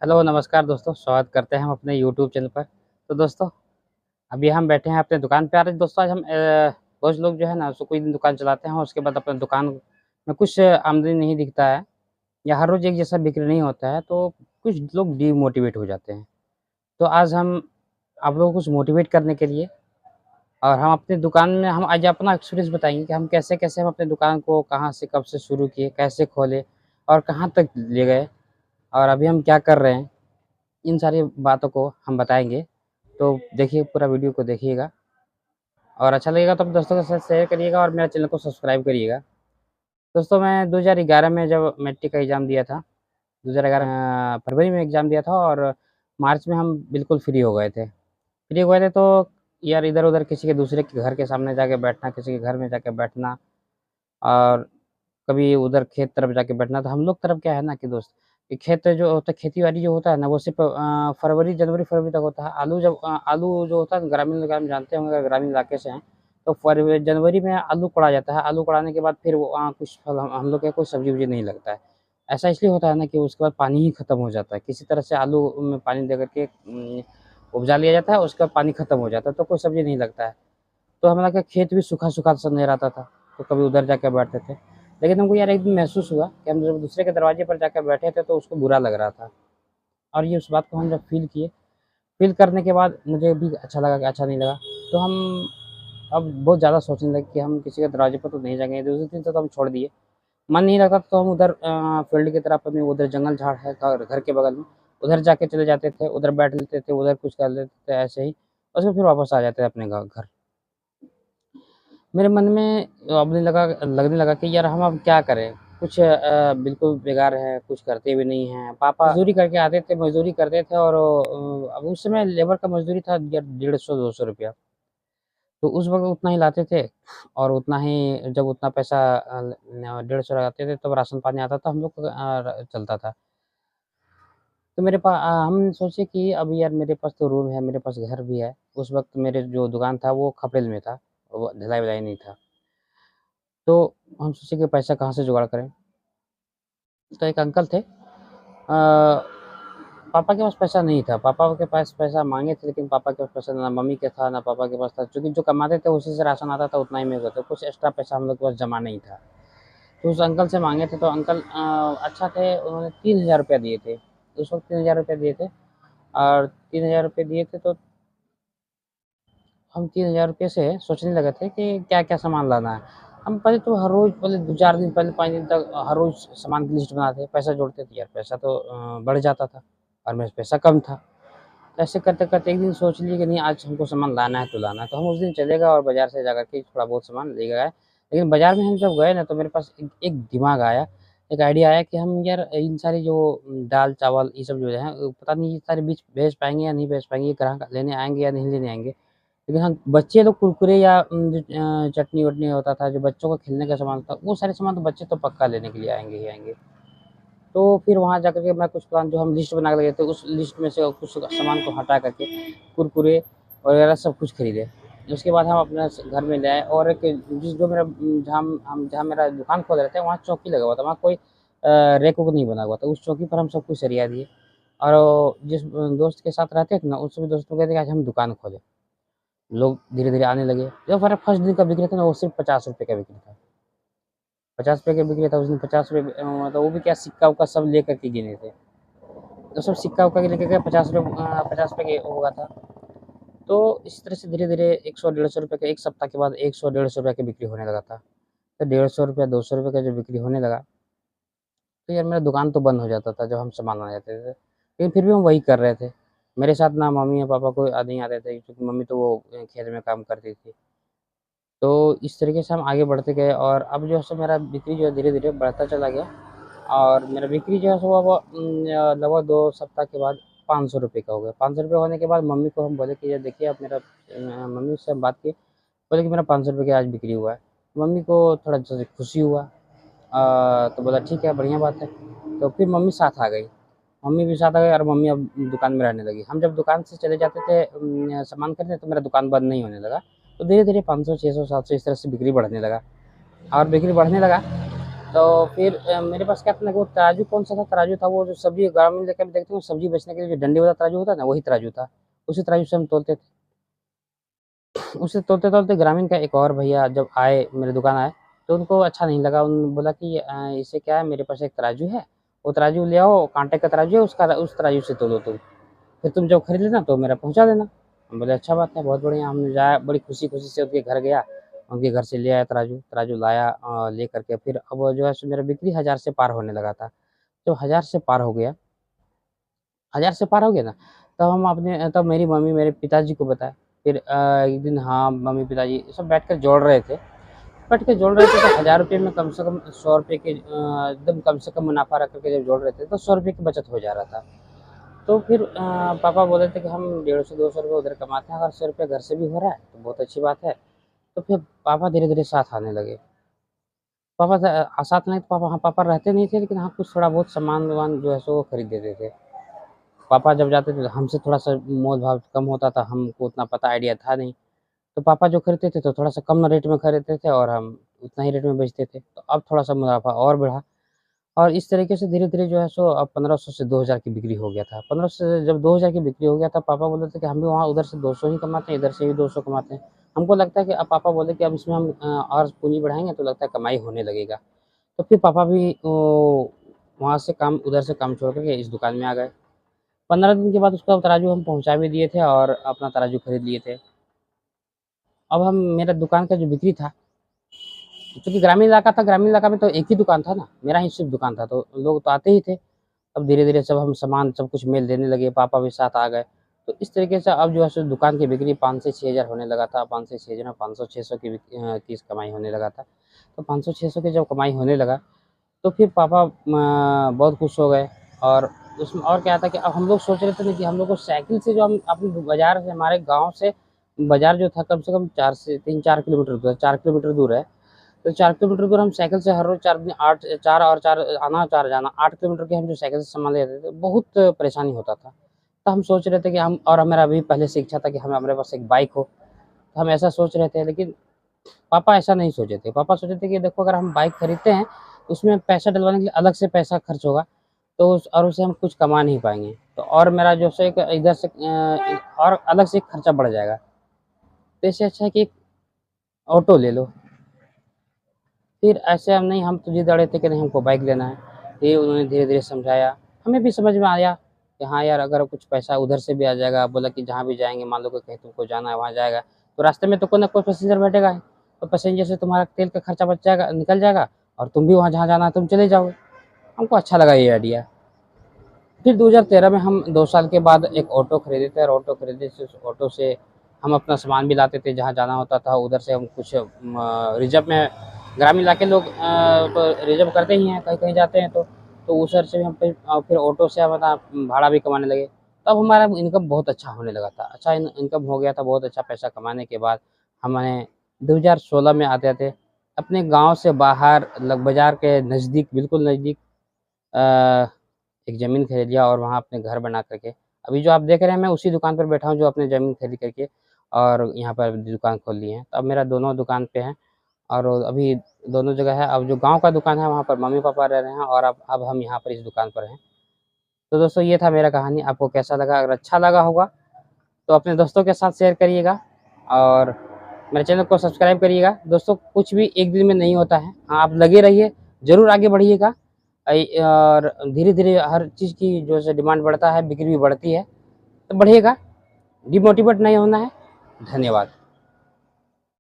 Hello, नमस्कार दोस्तों, स्वागत करते हैं हम अपने यूट्यूब चैनल पर। तो दोस्तों, अभी हम बैठे हैं अपने दुकान पे। आ रहे दोस्तों, आज हम बहुत लोग जो है ना सो कोई दिन दुकान चलाते हैं और उसके बाद अपने दुकान में कुछ आमदनी नहीं दिखता है या हर रोज़ एक जैसा बिक्री नहीं होता है, तो कुछ लोग डीमोटिवेट हो जाते हैं। तो आज हम आप लोगों को कुछ मोटिवेट करने के लिए और हम अपनी दुकान में हम आज अपना एक्सपीरियंस बताएँगे कि हम कैसे-कैसे हम अपनी दुकान को कहाँ से कब से शुरू किए, कैसे खोले और कहाँ तक ले गए और अभी हम क्या कर रहे हैं। इन सारी बातों को हम बताएँगे, तो देखिए पूरा वीडियो को देखिएगा और अच्छा लगेगा तो अपने दोस्तों के साथ शेयर करिएगा और मेरे चैनल को सब्सक्राइब करिएगा। दोस्तों, मैं 2011 में जब मैट्रिक का एग्ज़ाम दिया था, 2011 फरवरी में एग्ज़ाम दिया था और मार्च में हम बिल्कुल फ्री हो गए थे। फ्री हो गए थे तो यार इधर-उधर किसी के दूसरे के घर के सामने जाके बैठना, किसी के घर में जाके बैठना और कभी उधर खेत तरफ जाके बैठना। तो हम लोग तरफ क्या है ना कि दोस्त, कि खेत जो होता है, खेती-बाड़ी जो होता है ना, वो सिर्फ़ फरवरी, जनवरी-फरवरी तक होता है। आलू जो होता है ग्रामीण इलाका में जानते होंगे अगर ग्रामीण इलाके से हैं, तो जनवरी में आलू कोड़ा जाता है। आलू कोड़ाने के बाद फिर वो कुछ फल हम लोग के कोई सब्ज़ी-वब्ज़ी नहीं लगता है। ऐसा इसलिए होता है ना कि उसके बाद पानी ही खत्म हो जाता है। किसी तरह से आलू में पानी दे कर के उपजा लिया जाता है, उसके बाद पानी खत्म हो जाता है, तो कोई सब्ज़ी नहीं लगता है। तो हमारा क्या खेत भी सूखा-सूखा सा नज़र आता था, तो कभी उधर जाके बैठते थे। लेकिन हमको यार एक दिन महसूस हुआ कि हम जब दूसरे के दरवाजे पर जाकर बैठे थे तो उसको बुरा लग रहा था और ये उस बात को हम जब फ़ील किए, फ़ील करने के बाद मुझे भी अच्छा लगा कि अच्छा नहीं लगा। तो हम अब बहुत ज़्यादा सोचने लगे कि हम किसी के दरवाजे पर तो नहीं जाएँगे, दूसरे दिन से तो हम छोड़ दिए। मन नहीं लगता तो हम उधर फील्ड की तरफ अपने उधर जंगल-झाड़ है घर के बगल में, उधर जाके चले जाते थे, उधर बैठ लेते थे, उधर कुछ कर लेते थे ऐसे ही, उसके फिर वापस आ जाते थे अपने घर। मेरे मन में लगने लगा कि यार हम अब क्या करें? कुछ बिल्कुल बेकार है, कुछ करते भी नहीं हैं। पापा मज़दूरी करके आते थे, मज़दूरी करते थे और अब उस समय लेबर का मज़दूरी था यार 150-200 रुपया। तो उस वक़्त उतना ही लाते थे और उतना ही जब उतना पैसा 150 लगाते थे तब राशन पानी आता था हम लोग का चलता था। तो हम सोचे कि अब यार मेरे पास तो रूम है, मेरे पास घर भी है। उस वक़्त मेरे जो दुकान था वो खपड़ेल में था, वो ढलाई-वलाई नहीं था। तो हम सोचे कि पैसा कहाँ से जुगाड़ करें? तो एक अंकल थे पापा के पास पैसा नहीं था, पापा के पास पैसा माँगे थे लेकिन पापा के पास पैसा ना मम्मी के था, ना पापा के पास था। चूँकि जो कमाते थे उसी से राशन आता था उतना ही में होता, कुछ एक्स्ट्रा पैसा हम लोग के पास जमा नहीं था। तो उस अंकल से माँगे थे तो अंकल अच्छा थे, उन्होंने 3000 रुपया दिए थे। उस वक़्त 3000 रुपया दिए थे और 3000 रुपए दिए थे तो हम 3000 रुपए से सोचने लगे थे कि क्या-क्या सामान लाना है। हम पहले तो हर रोज़ पहले 2-4 दिन पहले 5 दिन तक हर रोज़ सामान की लिस्ट बनाते, पैसा जोड़ते थे यार पैसा तो बढ़ जाता था और मेरे पास पैसा कम था। तो ऐसे करते-करते एक दिन सोच लिए कि नहीं आज हमको सामान लाना है तो लाना है। तो हम उस दिन चले गए और बाज़ार से जाकर के थोड़ा बहुत सामान ले आए। लेकिन बाज़ार में हम जब गए ना तो मेरे पास एक एक दिमाग आया, एक आइडिया आया कि हम यार इन सारी जो दाल-चावल ये सब जो है पता नहीं ये सारे बीच भेज पाएँगे या नहीं भेज पाएँगे, ये ग्राहक लेने आएँगे या नहीं लेने आएँगे। लेकिन हाँ, बच्चे लोग कुरकुरे या जो चटनी-वटनी होता था, जो बच्चों का खेलने का सामान था, वो सारे सामान तो बच्चे तो पक्का लेने के लिए आएँगे ही आएँगे। तो फिर वहाँ जाकर के मैं कुछ प्लान जो हम लिस्ट बना के लगे थे, उस लिस्ट में से कुछ सामान को हटा करके कुरकुरे वगैरह सब कुछ खरीदे। उसके बाद हम अपने घर में ले आए और एक जिस जो मेरा जहाँ मेरा दुकान खोल रहे थे, वहाँ चौकी लगा हुआ था, वहाँ कोई रैक-वैक नहीं बना हुआ था। उस चौकी पर हम सब कुछ सरिया दिए और जिस दोस्त के साथ रहते थे ना, उन सभी दोस्तों को कहते कि आज हम दुकान खोलें। लोग धीरे-धीरे आने लगे। जो हमारा फर्स्ट दिन का बिक्री था ना, वो सिर्फ़ ₹50 का बिक्री था। ₹50 का बिक्री था, उस दिन ₹50 मतलब वो भी क्या सिक्का-विक्का सब लेकर के गिने थे। तो सब सिक्का-विक्का के लेके गए ₹50 के हुआ था। तो इस तरह से धीरे-धीरे 100 डेढ़ सौ रुपए का 1 सप्ताह के बाद 100 डेढ़ सौ रुपए की बिक्री होने लगा था। तो ₹150 ₹200 का जब बिक्री होने लगा, तो यार मेरा दुकान तो बंद हो जाता था जब हम सामान आ जाते थे। लेकिन फिर भी हम वही कर रहे थे। मेरे साथ ना मम्मी या पापा कोई नहीं आते थे क्योंकि मम्मी तो वो खेत में काम करती थी। तो इस तरीके से हम आगे बढ़ते गए और अब जो है सो मेरा बिक्री जो है धीरे-धीरे बढ़ता चला गया और मेरा बिक्री जो है सो अब लगभग 2 सप्ताह के बाद ₹500 का हो गया। ₹500 होने के बाद मम्मी को हम बोले कि ये देखिए अब मेरा मम्मी से हम बात की, बोले कि मेरा ₹500 का आज बिक्री हुआ है। मम्मी को थोड़ा जैसे खुशी हुआ तो बोला ठीक है बढ़िया बात है। तो फिर मम्मी साथ आ गई। मम्मी भी साथ आ गई और मम्मी अब दुकान में रहने लगी। हम जब दुकान से चले जाते थे सामान खरीदने तो मेरा दुकान बंद नहीं होने लगा। तो धीरे-धीरे 500, 600, 700 इस तरह से बिक्री बढ़ने लगा और बिक्री बढ़ने लगा तो फिर मेरे पास क्या था ना, वो तराजू कौन-सा था, तराजू था वो जो सब्ज़ी गाँव में लेके देखते हो सब्ज़ी बेचने के लिए जो डंडे वाला तराजू होता है ना, वही तराजू था। उसी तराजू से हम तौलते थे। उसे तौलते-तौलते ग्रामीण का एक और भैया जब आए मेरी दुकान आए, तो उनको अच्छा नहीं लगा। उन्होंने बोला कि इससे क्या है, मेरे पास एक तराजू है, वो तराजू ले आओ, काँटे का तराजू है, उसका उस तराजू से तौलो तुम। फिर तुम जब खरीद लेना तो मेरा पहुँचा देना। हम बोले अच्छा बात है, बहुत बढ़िया। हमने जाया, बड़ी खुशी-खुशी से उनके घर गया, उनके घर से ले आया तराजू, तराजू लाया ले कर के फिर अब जो है सो मेरा बिक्री 1000 से पार होने लगा था। जब 1000 से पार हो गया, 1000 से पार हो गया ना, तब मेरी मम्मी मेरे पिताजी को बताया। फिर एक दिन हाँ, मम्मी पिताजी सब बैठकर जोड़ रहे थे। बैठ के जोड़ रहे थे तो ₹1000 में कम से कम ₹100 के एकदम कम से कम मुनाफ़ा रख कर के जब जोड़ रहे थे तो ₹100 की बचत हो जा रहा था। तो फिर पापा बोले थे कि हम 150 ₹200 उधर कमाते हैं, अगर ₹100 घर से भी हो रहा है तो बहुत अच्छी बात है। तो फिर पापा धीरे-धीरे साथ आने लगे। साथ नहीं तो पापा, हाँ, पापा रहते नहीं थे, लेकिन हाँ, कुछ थोड़ा बहुत सामान-वामान जो है सो वो खरीद देते थे। पापा जब जाते थे तो हमसे थोड़ा-सा मोल-भाव कम होता था, हमको उतना पता आइडिया था नहीं। तो पापा जो खरीदते थे तो थोड़ा-सा कम रेट में खरीदते थे और हम उतना ही रेट में बेचते थे। तो अब थोड़ा-सा मुनाफ़ा और बढ़ा और इस तरीके से धीरे-धीरे जो है सो अब 1500 से 2000 की बिक्री हो गया था। 1500 से जब 2000 की बिक्री हो गया था, पापा बोल रहे थे कि हम भी वहाँ उधर से 200 ही कमाते हैं, इधर से भी 200 कमाते हैं। हमको लगता है कि अब पापा बोले कि अब इसमें हम और पूँजी बढ़ाएँगे तो लगता है कमाई होने लगेगा। तो फिर पापा भी वहाँ से काम, उधर से काम छोड़ कर के इस दुकान में आ गए। 15 दिन के बाद उसका तराजू हम पहुँचा भी दिए थे और अपना तराजू खरीद लिए थे। अब हम मेरा दुकान का जो बिक्री था, चूँकि ग्रामीण इलाका था, ग्रामीण इलाका में तो एक ही दुकान था ना, मेरा ही सिर्फ़ दुकान था, तो लोग तो आते ही थे। अब धीरे-धीरे सब हम सामान सब कुछ मेल देने लगे, पापा भी साथ आ गए। तो इस तरीके से अब जो है सो दुकान की बिक्री 5 से 6000 होने लगा था, 5 से 6000 में 500-600 की कमाई होने लगा था। तो 500-600 की जब कमाई होने लगा, तो फिर पापा बहुत खुश हो गए और उसमें और क्या था कि अब हम लोग सोच रहे थे ना कि हम लोग को साइकिल से जो हम अपने बाज़ार से, हमारे गाँव से बाज़ार जो था कम से कम 4 से 3-4 किलोमीटर दूर है, 4 किलोमीटर दूर है। तो 4 किलोमीटर दूर हम साइकिल से हर रोज़ 4 दिन 8 4 और 4 आना, 4 जाना, 8 किलोमीटर के हम जो साइकिल से सामान ले जाते थे, बहुत परेशानी होता था। तो हम सोच रहे थे कि हम, और मेरा अभी पहले से इच्छा था कि हमारे पास एक बाइक हो। तो हम ऐसा सोच रहे थे, लेकिन पापा ऐसा नहीं सोचे थे। पापा सोचे थे कि देखो, अगर हम बाइक खरीदते हैं, तो उसमें पैसा डलवाने के लिए अलग से पैसा खर्च होगा, तो उससे हम कुछ कमा नहीं पाएँगे। तो और मेरा जो सो एक इधर से और अलग से खर्चा बढ़ जाएगा। तो इससे अच्छा है कि एक ऑटो ले लो। फिर ऐसे हम नहीं, हम तो जिद अड़े थे कि नहीं, हमको बाइक लेना है। फिर उन्होंने धीरे-धीरे समझाया, हमें भी समझ में आया कि हाँ यार, अगर कुछ पैसा उधर से भी आ जाएगा, बोला कि जहाँ भी जाएँगे, मान लो कि कहीं तुमको जाना है, वहाँ जाएगा, तो रास्ते में तो कोई ना कोई पैसेंजर बैठेगा ही, तो पैसेंजर से तुम्हारा तेल का खर्चा बच जाएगा, निकल जाएगा और तुम भी वहाँ जहाँ जाना है तुम चले जाओगे। हमको अच्छा लगा ये आइडिया। फिर 2013 में हम 2 साल के बाद एक ऑटो खरीदे थे और ऑटो खरीदे से उस ऑटो से हम अपना सामान भी लाते थे, जहाँ जाना होता था उधर से हम कुछ रिज़र्व में, ग्रामीण इलाके लोग तो रिज़र्व करते ही हैं, कहीं-कहीं जाते हैं तो उस शहर से भी हम फिर ऑटो से हम अपना भाड़ा भी कमाने लगे। तब हमारा इनकम बहुत अच्छा होने लगा था। अच्छा इनकम हो गया था, बहुत अच्छा पैसा कमाने के बाद हमने 2016 में आते-आते अपने गाँव से बाहर बाज़ार के नज़दीक, बिल्कुल नज़दीक अ, एक ज़मीन खरीद लिया और वहाँ अपने घर बना कर के, अभी जो आप देख रहे हैं मैं उसी दुकान पर बैठा हूँ जो अपने ज़मीन खरीद करके और यहाँ पर दुकान खोल ली है। तो अब मेरा दोनों दुकान पे है और अभी दोनों जगह है। अब जो गाँव का दुकान है वहाँ पर मम्मी-पापा रह रहे हैं और अब हम यहाँ पर इस दुकान पर हैं। तो दोस्तों ये था मेरा कहानी, आपको कैसा लगा? अगर अच्छा लगा होगा तो अपने दोस्तों के साथ शेयर करिएगा और मेरे चैनल को सब्सक्राइब करिएगा। दोस्तों कुछ भी एक दिन में नहीं होता है। हाँ, आप लगे रहिए, ज़रूर आगे बढ़िएगा। और धीरे-धीरे हर चीज़ की जो है डिमांड बढ़ता है, बिक्री भी बढ़ती है, तो बढ़िएगा, डिमोटिवेट नहीं होना है। धन्यवाद।